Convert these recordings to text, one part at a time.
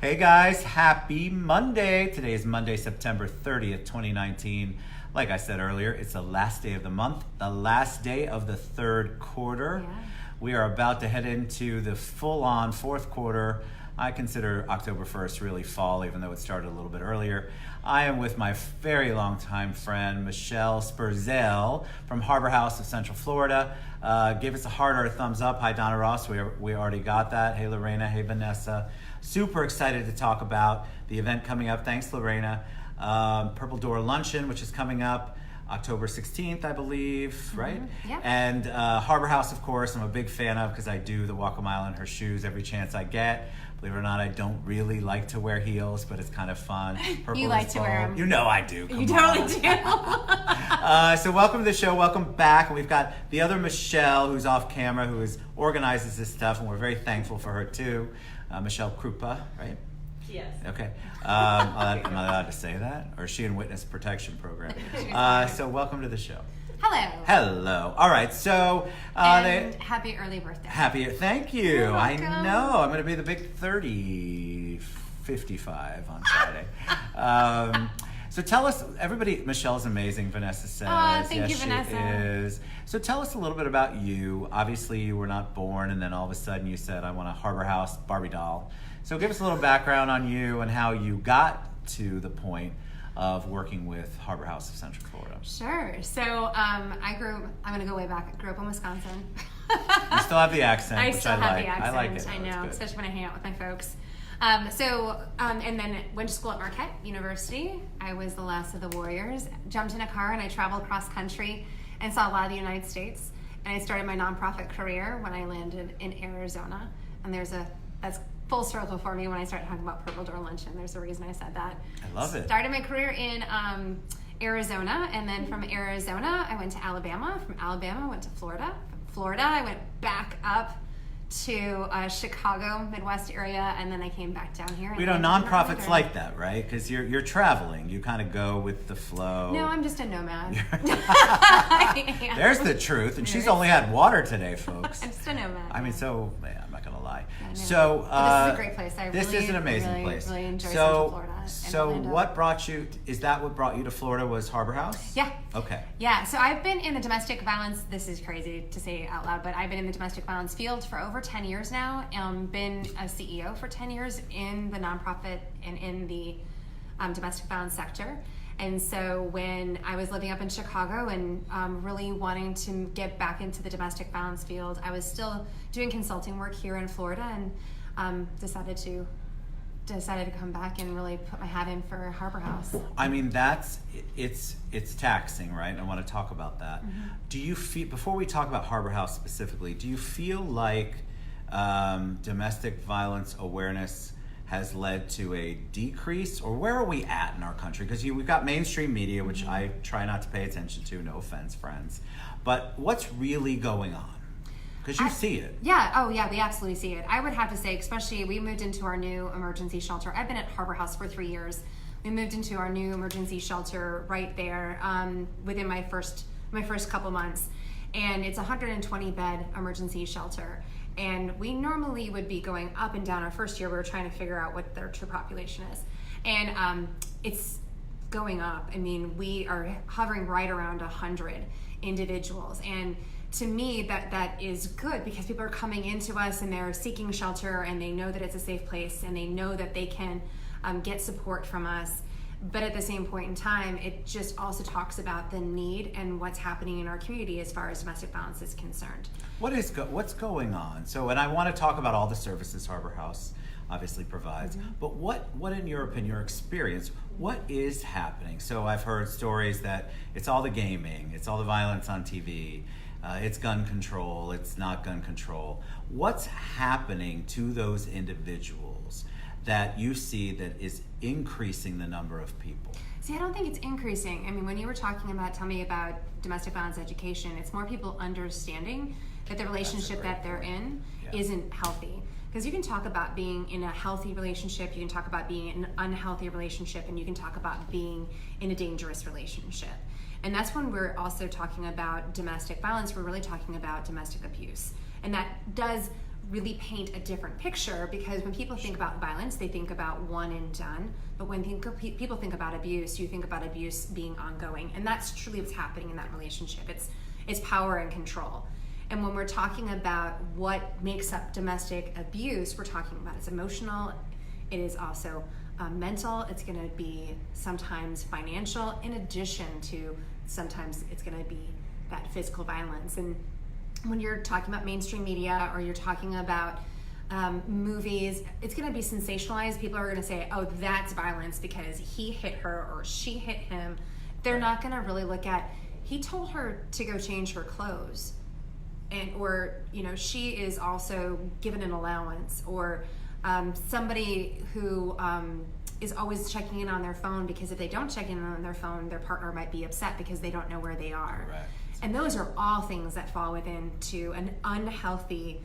Hey guys, happy Monday. Today is Monday, September 30th, 2019. Like I said earlier, it's the last day of the month, the last day of the third quarter. Yeah. We are about to head into the full-on fourth quarter. I consider October 1st really fall, even though it started a little bit earlier. I am with my very long-time friend, Michelle Sperzel from Harbor House of Central Florida. Give us a heart or a thumbs up. Hi, Donna Ross. We already got that. Hey, Lorena. Hey, Vanessa. Super excited to talk about the event coming up. Thanks, Lorena. Preparatory Luncheon, which is coming up October 16th, I believe, right? Yep. And Harbor House, of course, I'm a big fan of because I do the walk a mile in her shoes every chance I get. Believe it or not, I don't really like to wear heels, but it's kind of fun. Purple You like is to wear bold. them. You know I do. Come You on. totally do. So welcome to the show. Welcome back. And we've got the other Michelle who's off camera who organizes this stuff, and we're very thankful for her too. Michelle Krupa, right? Yes. Okay. Am I allowed to say that? Or is she in Witness Protection Program? So welcome to the show. Hello. Hello. All right. So And happy early birthday. thank you. You're I welcome. know. I'm going to be the big 55 on Friday. So tell us, everybody, Michelle's amazing, Vanessa says. Thank you, Vanessa. She is. So tell us a little bit about you. Obviously, you were not born, and then all of a sudden you said, I want a Harbor House Barbie doll. So give us a little background on you and how you got to the point of working with Harbor House of Central Florida. Sure. So I'm going to go way back. I grew up in Wisconsin. You still have the accent, I which still I have like. the accent. I like it. I though. It's know, good. especially when I hang out with my folks. And then went to school at Marquette University. I was the last of the warriors. Jumped in a car and I traveled cross country and saw a lot of the United States. And I started my nonprofit career when I landed in Arizona. And that's full circle for me when I started talking about Preparatory Luncheon. There's a reason I said that. I love it. Started my career in Arizona, and then from Arizona, I went to Alabama. From Alabama, I went to Florida. From Florida, I went back up to Chicago, Midwest area, and then I came back down here. You know, nonprofits like that, right? Because you're traveling. You kind of go with the flow. No, I'm just a nomad. There's the truth. And she's only had water today, folks. I'm just a nomad. I mean, so, man, I'm not going to lie. I know. So, But this is a great place. This is an amazing place. Really enjoy Central Florida. and So Orlando. what brought you, is that what brought you to Florida was Harbor House? Yeah. Okay. Yeah, so I've been in the domestic violence, this is crazy to say out loud, but I've been in the domestic violence field for over 10 years now. Been a CEO for 10 years in the nonprofit and in the domestic violence sector. And so when I was living up in Chicago and really wanting to get back into the domestic violence field, I was still doing consulting work here in Florida and decided to come back and really put my hat in for Harbor House. I mean, it's taxing, right? I want to talk about that. Mm-hmm. Do you feel, before we talk about Harbor House specifically, do you feel like domestic violence awareness has led to a decrease, or where are we at in our country? Because we've got mainstream media, which I try not to pay attention to, no offense, friends. But what's really going on? Because you see it. Yeah, oh yeah, we absolutely see it. I would have to say, especially, we moved into our new emergency shelter. I've been at Harbor House for 3 years. We moved into our new emergency shelter right there within my first couple months. And it's a 120-bed emergency shelter. And we normally would be going up and down. Our first year, we were trying to figure out what their true population is. And it's going up. I mean, we are hovering right around 100 individuals. And to me, that is good, because people are coming into us and they're seeking shelter and they know that it's a safe place and they know that they can get support from us. But at the same point in time, it just also talks about the need and what's happening in our community as far as domestic violence is concerned. What's going on? So, and I want to talk about all the services Harbor House obviously provides, but what in your opinion, your experience, what is happening? So I've heard stories that it's all the gaming, it's all the violence on TV, it's gun control, it's not gun control. What's happening to those individuals that you see that is increasing the number of people? See, I don't think it's increasing. I mean, when you were talking about, tell me about domestic violence education, it's more people understanding that the relationship that they're in isn't healthy. Because you can talk about being in a healthy relationship, you can talk about being in an unhealthy relationship, and you can talk about being in a dangerous relationship. And that's when we're also talking about domestic violence, we're really talking about domestic abuse. And that does really paint a different picture, because when people think about violence, they think about one and done. But when people think about abuse, you think about abuse being ongoing, and that's truly what's happening in that relationship. It's power and control. And when we're talking about what makes up domestic abuse, we're talking about it's emotional, it is also mental, it's going to be sometimes financial, in addition to sometimes it's going to be that physical violence. And when you're talking about mainstream media, or you're talking about movies, it's going to be sensationalized. People are going to say, oh, that's violence because he hit her or she hit him. They're not going to really look at, he told her to go change her clothes, or she is also given an allowance, or somebody who is always checking in on their phone, because if they don't check in on their phone, their partner might be upset because they don't know where they are. Correct. And those are all things that fall within to an unhealthy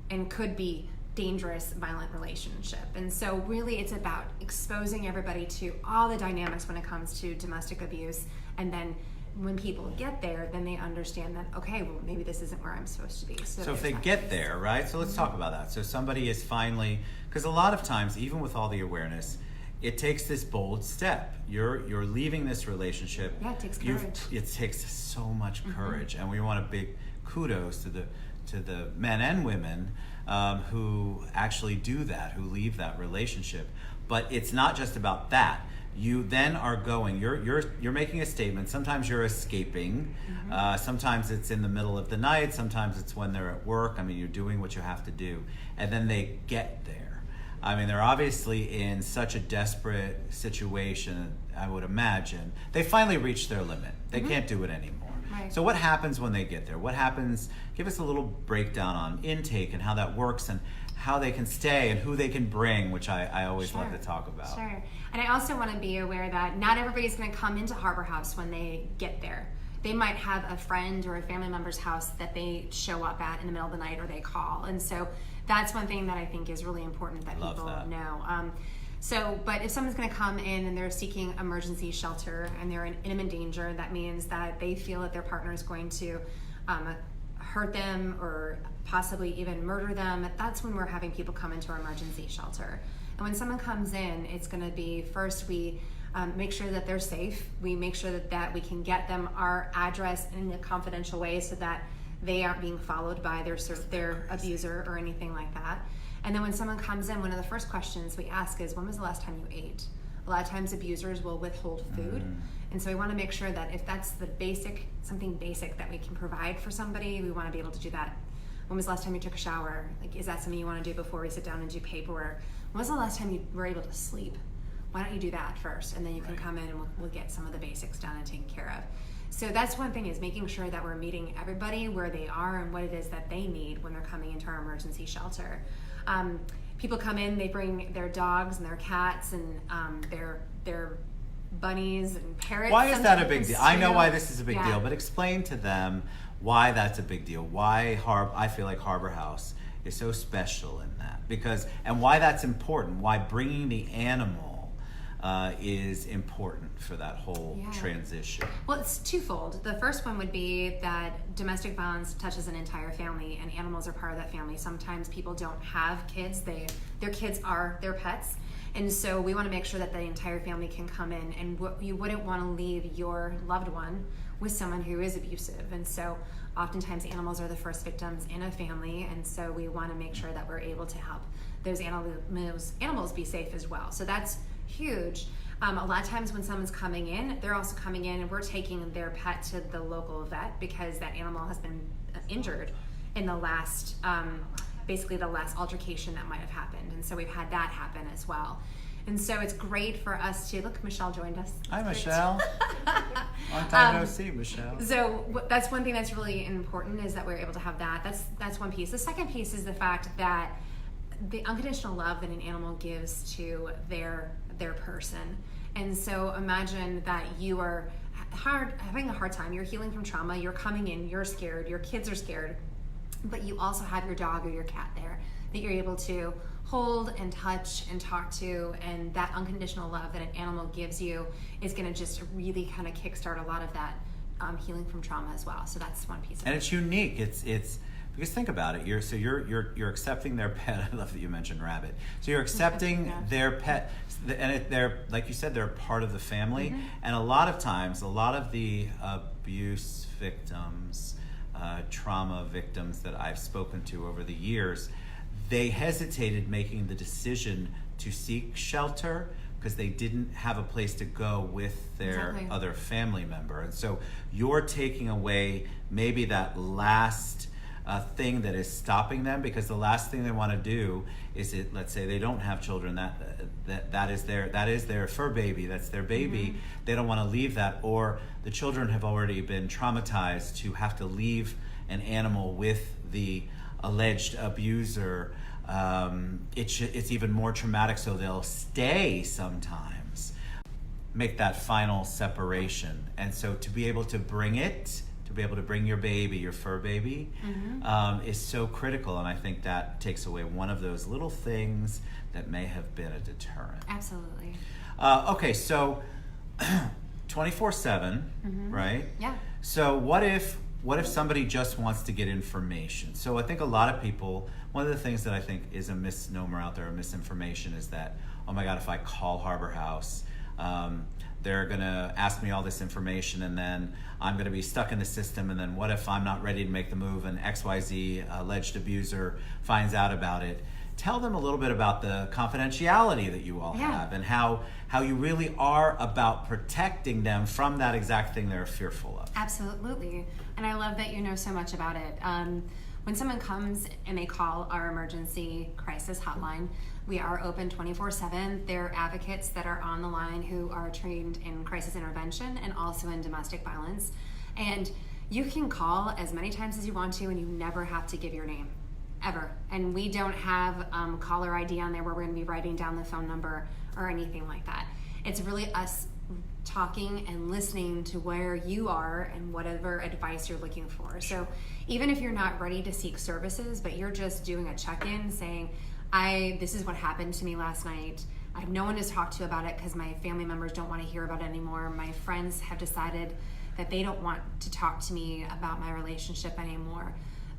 and could be dangerous, violent relationship. And so really it's about exposing everybody to all the dynamics when it comes to domestic abuse. And then when people get there, then they understand that, okay, well, maybe this isn't where I'm supposed to be. So if they get there, right? So let's talk about that. So somebody is finally, because a lot of times, even with all the awareness, it takes this bold step. You're leaving this relationship. Yeah, it takes courage. It takes so much courage, and we want a big kudos to the men and women who actually do that, who leave that relationship. But it's not just about that. You then are going. You're making a statement. Sometimes you're escaping. Sometimes it's in the middle of the night. Sometimes it's when they're at work. I mean, you're doing what you have to do, and then they get there. I mean, they're obviously in such a desperate situation, I would imagine. They finally reach their limit. They can't do it anymore. Right. So what happens when they get there? What happens? Give us a little breakdown on intake and how that works, and how they can stay and who they can bring, which I always love to talk about. Sure. And I also want to be aware that not everybody's going to come into Harbor House when they get there. They might have a friend or a family member's house that they show up at in the middle of the night, or they call. And so that's one thing that I think is really important that people know. But if someone's going to come in and they're seeking emergency shelter and they're in imminent danger, that means that they feel that their partner is going to hurt them or possibly even murder them. That's when we're having people come into our emergency shelter. And when someone comes in, it's going to be, first we make sure that they're safe. We make sure that we can get them our address in a confidential way, so that they aren't being followed by their abuser or anything like that. And then when someone comes in, one of the first questions we ask is, when was the last time you ate? A lot of times abusers will withhold food. And so we want to make sure that if that's something basic that we can provide for somebody, we want to be able to do that. When was the last time you took a shower? Like, is that something you want to do before we sit down and do paperwork? When was the last time you were able to sleep? Why don't you do that first? And then you can come in and we'll get some of the basics done and taken care of. So that's one thing, is making sure that we're meeting everybody where they are and what it is that they need when they're coming into our emergency shelter. People come in, they bring their dogs and their cats and their bunnies and parrots. Why is that a big deal? I know why this is a big Yeah. deal, but explain to them why that's a big deal. Why I feel like Harbor House is so special in that, and why that's important. Why bringing the animal is important for that whole transition. Well, it's twofold. The first one would be that domestic violence touches an entire family, and animals are part of that family. Sometimes people don't have kids. Their kids are their pets. And so we want to make sure that the entire family can come in, and you wouldn't want to leave your loved one with someone who is abusive. And so oftentimes animals are the first victims in a family, and so we want to make sure that we're able to help those animals be safe as well. So that's huge. A lot of times when someone's coming in, they're also coming in and we're taking their pet to the local vet because that animal has been injured in the last basically the last altercation that might have happened. And so we've had that happen as well. And so it's great for us to, look, Michelle joined us. Hi, Michelle. Long time no see, Michelle. So that's one thing that's really important, is that we're able to have that. That's one piece. The second piece is the fact that the unconditional love that an animal gives to their person. And so imagine that you are having a hard time, you're healing from trauma, you're coming in, you're scared, your kids are scared, but you also have your dog or your cat there that you're able to hold and touch and talk to, and that unconditional love that an animal gives you is going to just really kind of kickstart a lot of that healing from trauma as well. So that's one piece of and it's unique. It's Because think about it, you're accepting their pet. I love that you mentioned rabbit. So you're accepting their pet, and they're, like you said, they're part of the family. And a lot of times, a lot of the abuse victims, trauma victims that I've spoken to over the years, they hesitated making the decision to seek shelter because they didn't have a place to go with their other family member. And so you're taking away maybe that last thing that is stopping them, because the last thing they want to do is, let's say they don't have children, that is their fur baby, that's their baby. They don't want to leave that, or the children have already been traumatized to have to leave an animal with the alleged abuser. It's even more traumatic, so they'll stay sometimes, make that final separation. And so to be able to bring your baby, your fur baby, is so critical. And I think that takes away one of those little things that may have been a deterrent. Absolutely. Okay, so 24/7, right? Yeah. So what if somebody just wants to get information? So I think a lot of people, one of the things that I think is a misnomer out there, a misinformation, is that, oh my God, if I call Harbor House, they're gonna ask me all this information, and then I'm gonna be stuck in the system, and then what if I'm not ready to make the move and XYZ alleged abuser finds out about it? Tell them a little bit about the confidentiality that you all have, and how you really are about protecting them from that exact thing they're fearful of. Absolutely. And I love that you know so much about it. When someone comes and they call our emergency crisis hotline, we are open 24/7. There are advocates that are on the line who are trained in crisis intervention and also in domestic violence. And you can call as many times as you want to, and you never have to give your name, ever. And we don't have caller ID on there where we're going to be writing down the phone number or anything like that. It's really us talking and listening to where you are and whatever advice you're looking for. So even if you're not ready to seek services, but you're just doing a check-in saying, this is what happened to me last night. I have no one to talk to about it because my family members don't want to hear about it anymore. My friends have decided that they don't want to talk to me about my relationship anymore.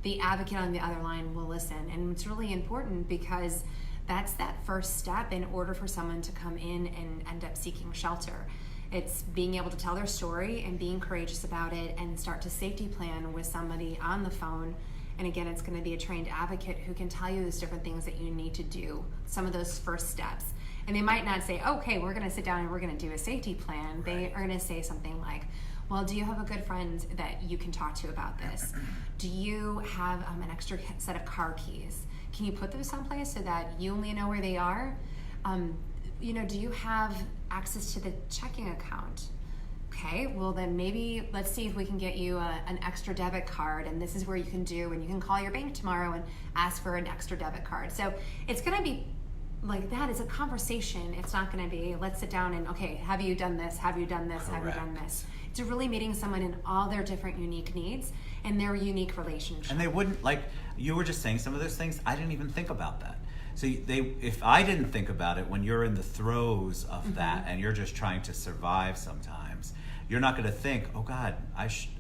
The advocate on the other line will listen. And it's really important because that's that first step in order for someone to come in and end up seeking shelter. It's being able to tell their story and being courageous about it and start to safety plan with somebody on the phone. And again, it's going to be a trained advocate who can tell you those different things that you need to do, some of those first steps. And they might not say, okay, we're going to sit down and we're going to do a safety plan. They are going to say something like, well, do you have a good friend that you can talk to about this? Do you have an extra set of car keys? Can you put those someplace so that you only know where they are? Do you have access to the checking account? Okay, well then maybe let's see if we can get you an extra debit card, and this is where you can do, and you can call your bank tomorrow and ask for an extra debit card. So it's gonna be like that. It's a conversation. It's not gonna be, let's sit down and, okay, have you done this? Have you done this? Correct. Have you done this? It's really meeting someone in all their different unique needs and their unique relationship. And they wouldn't, like you were just saying some of those things, I didn't even think about that. So if I didn't think about it, when you're in the throes of that and you're just trying to survive sometimes, you're not going to think, oh God,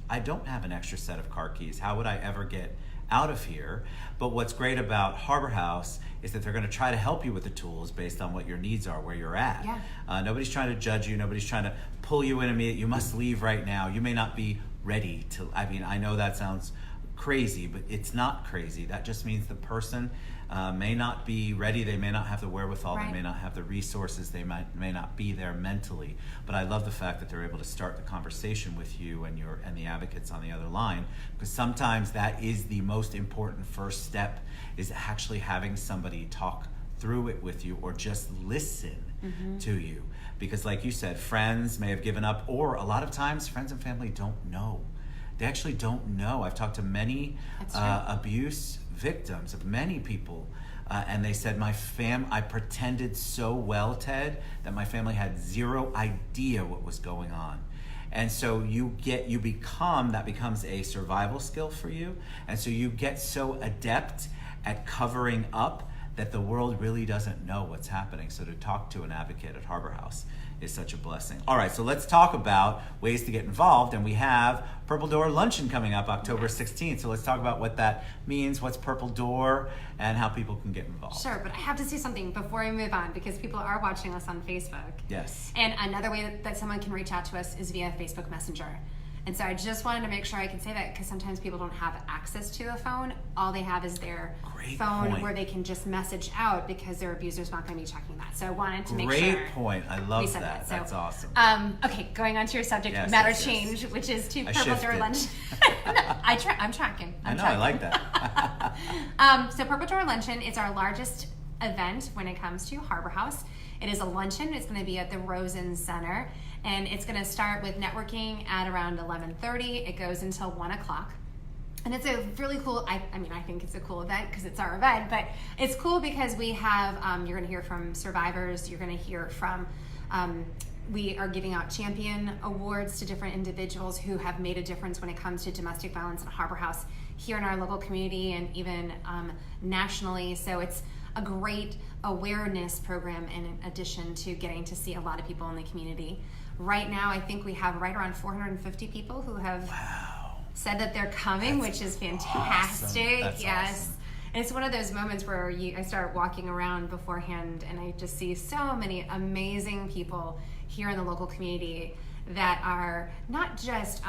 I don't have an extra set of car keys. How would I ever get out of here? But what's great about Harbor House is that they're going to try to help you with the tools based on what your needs are, where you're at. Yeah. Nobody's trying to judge you. Nobody's trying to pull you in immediately. You must leave right now. You may not be ready to. I mean, I know that sounds crazy, but it's not crazy. That just means the person may not be ready. They may not have the wherewithal. Right. They may not have the resources. They may not be there mentally. But I love the fact that they're able to start the conversation with you and the advocates on the other line, because sometimes that is the most important first step, is actually having somebody talk through it with you or just listen to you. Because like you said, friends may have given up, or a lot of times friends and family don't know. They actually don't know. I've talked to many abuse victims of many people, and they said, I pretended so well, Ted, that my family had zero idea what was going on. And so that becomes a survival skill for you. And so you get so adept at covering up that the world really doesn't know what's happening. So to talk to an advocate at Harbor House is such a blessing. All right, so let's talk about ways to get involved. And we have Purple Door Luncheon coming up October 16th. So let's talk about what that means, what's Purple Door, and how people can get involved. Sure, but I have to say something before I move on, because people are watching us on Facebook. Yes. And another way that someone can reach out to us is via Facebook Messenger. And so I just wanted to make sure I can say that, because sometimes people don't have access to a phone. All they have is their phone where they can just message out, because their abuser's not going to be checking that. So I wanted to make sure. Great point. I love that. So, that's awesome. Okay, going on to your subject Yes, matter yes, change, which is to I Purple Door shifted. Luncheon. I'm tracking. I know, I like that. So Purple Door Luncheon is our largest event when it comes to Harbor House. It is a luncheon. It's going to be at the Rosen Center, and it's going to start with networking at around 11:30. It goes until 1 o'clock. And it's a really cool, I think it's a cool event because it's our event, but it's cool because we have, you're going to hear from survivors, you're going to hear from, we are giving out champion awards to different individuals who have made a difference when it comes to domestic violence at Harbor House here in our local community and even nationally. So it's a great awareness program in addition to getting to see a lot of people in the community. Right now, I think we have right around 450 people who have said that they're coming, which is fantastic. Awesome. That's yes. awesome. And it's one of those moments where I start walking around beforehand and I just see so many amazing people here in the local community that are not just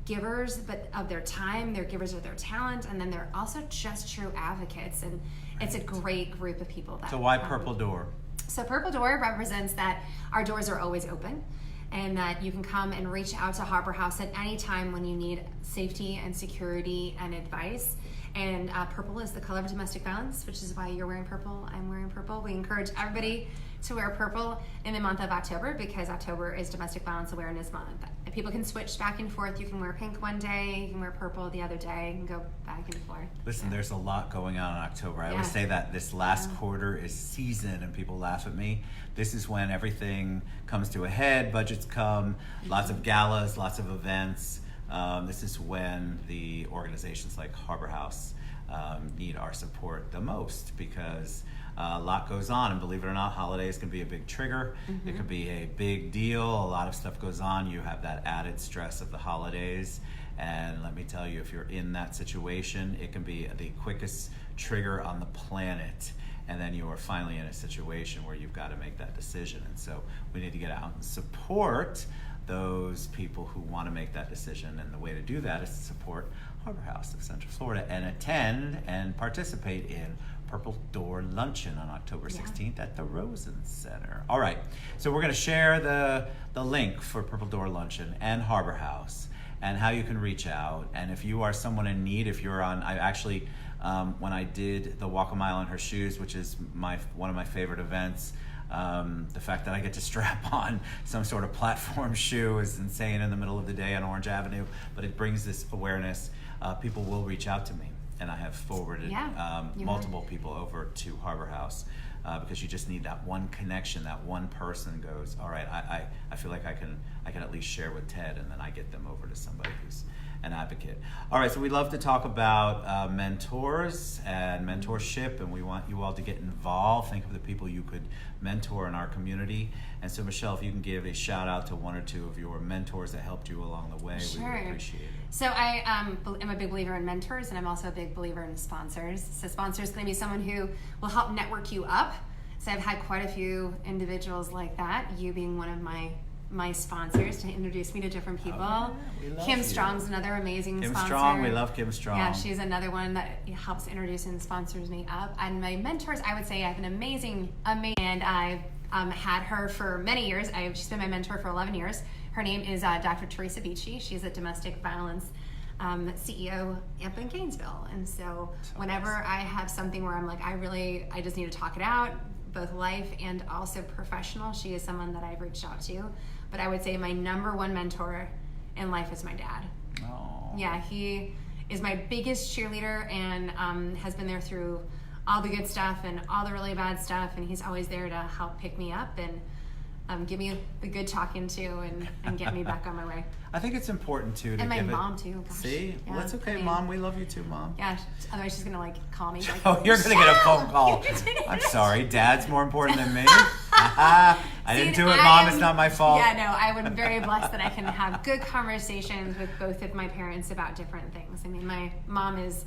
givers but of their time, they're givers of their talent, and then they're also just true advocates. And it's a great group of people. So why Purple Door? So Purple Door represents that our doors are always open, and that you can come and reach out to Harbor House at any time when you need safety and security and advice. And purple is the color of domestic violence, which is why you're wearing purple, I'm wearing purple. We encourage everybody to wear purple in the month of October, because October is Domestic Violence Awareness Month. And people can switch back and forth. You can wear pink one day, you can wear purple the other day, you can go back and forth. Listen, there's a lot going on in October. I always Yeah. say that this last quarter is season, and people laugh at me. This is when everything comes to a head, budgets come, lots of galas, lots of events. This is when the organizations like Harbor House need our support the most, because a lot goes on, and believe it or not, holidays can be a big trigger. It can be a big deal. A lot of stuff goes on. You have that added stress of the holidays, and let me tell you, if you're in that situation, it can be the quickest trigger on the planet. And then you are finally in a situation where you've got to make that decision. And so we need to get out and support those people who want to make that decision. And the way to do that is to support Harbor House of Central Florida and attend and participate in Purple Door Luncheon on October 16th at the Rosen Center. All right, so we're going to share the link for Purple Door Luncheon and Harbor House and how you can reach out. And if you are someone in need, if you're on, I actually, when I did the Walk a Mile in Her Shoes, which is one of my favorite events, the fact that I get to strap on some sort of platform shoe is insane in the middle of the day on Orange Avenue, but it brings this awareness. People will reach out to me, and I have forwarded multiple people over to Harbor House because you just need that one connection, that one person goes, all right, I feel like I can at least share with Ted, and then I get them over to somebody who's an advocate. All right, so we love to talk about mentors and mentorship, and we want you all to get involved. Think of the people you could mentor in our community. And so, Michelle, if you can give a shout out to one or two of your mentors that helped you along the way, we would appreciate it. So I am a big believer in mentors, and I'm also a big believer in sponsors. So sponsor is going to be someone who will help network you up. So I've had quite a few individuals like that, you being one of my sponsors to introduce me to different people. Oh, yeah, we love Kim you. Strong's another amazing sponsor. Kim Strong, we love Kim Strong. Yeah, she's another one that helps introduce and sponsors me up. And my mentors, I would say I have an amazing, and I've had her for many years. She's been my mentor for 11 years. Her name is Dr. Teresa Vici. She's a domestic violence CEO up in Gainesville. And so whenever I have something where I'm like, I just need to talk it out, both life and also professional, she is someone that I've reached out to. But I would say my number one mentor in life is my dad. Oh. Yeah, he is my biggest cheerleader and has been there through all the good stuff and all the really bad stuff, and he's always there to help pick me up. And give me a good talking to and get me back on my way. I think it's important too to And my give mom too. Gosh. See? Well, Yeah, that's okay, I mean, Mom. We love you too, Mom. Yeah, otherwise she's gonna call me. Like, Oh, you're gonna get a phone call. You're I'm sorry, Dad's more important than me. I didn't do it, Mom. It's not my fault. Yeah, no, I'm very blessed that I can have good conversations with both of my parents about different things. I mean, my mom is,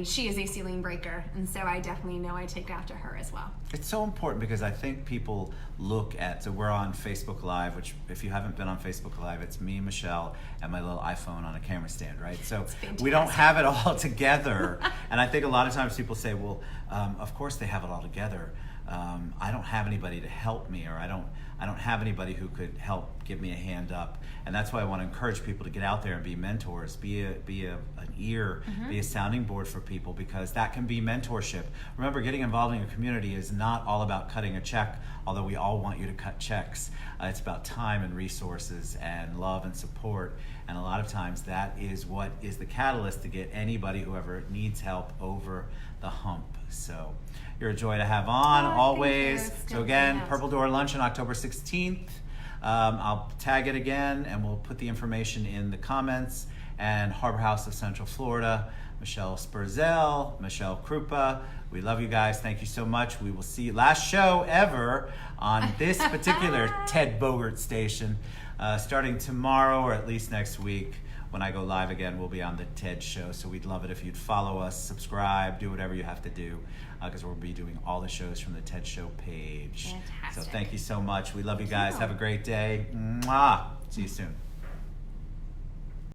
she is a ceiling breaker, and so I definitely know I take after her as well. It's so important because I think people look at, so we're on Facebook Live, which if you haven't been on Facebook Live, it's me, Michelle, and my little iPhone on a camera stand, right? So we don't have it all together. And I think a lot of times people say, well, of course they have it all together. I don't have anybody to help me, or I don't have anybody who could help give me a hand up. And that's why I want to encourage people to get out there and be mentors, be an ear, be a sounding board for people, because that can be mentorship. Remember, getting involved in your community is not all about cutting a check, although we all want you to cut checks. It's about time and resources and love and support. And a lot of times that is what is the catalyst to get anybody, whoever needs help, over the hump. So you're a joy to have on, always. So again, Purple Door Luncheon, October 16th. I'll tag it again, and we'll put the information in the comments. And Harbor House of Central Florida, Michelle Sperzel, Michelle Krupa. We love you guys. Thank you so much. We will see you. Last show ever on this particular Ted Bogert station. Starting tomorrow, or at least next week, when I go live again, we'll be on the TED Show. So we'd love it if you'd follow us, subscribe, do whatever you have to do, because we'll be doing all the shows from the TED Show page. Fantastic. So thank you so much. We love you guys. Have a great day. Mwah. See you soon.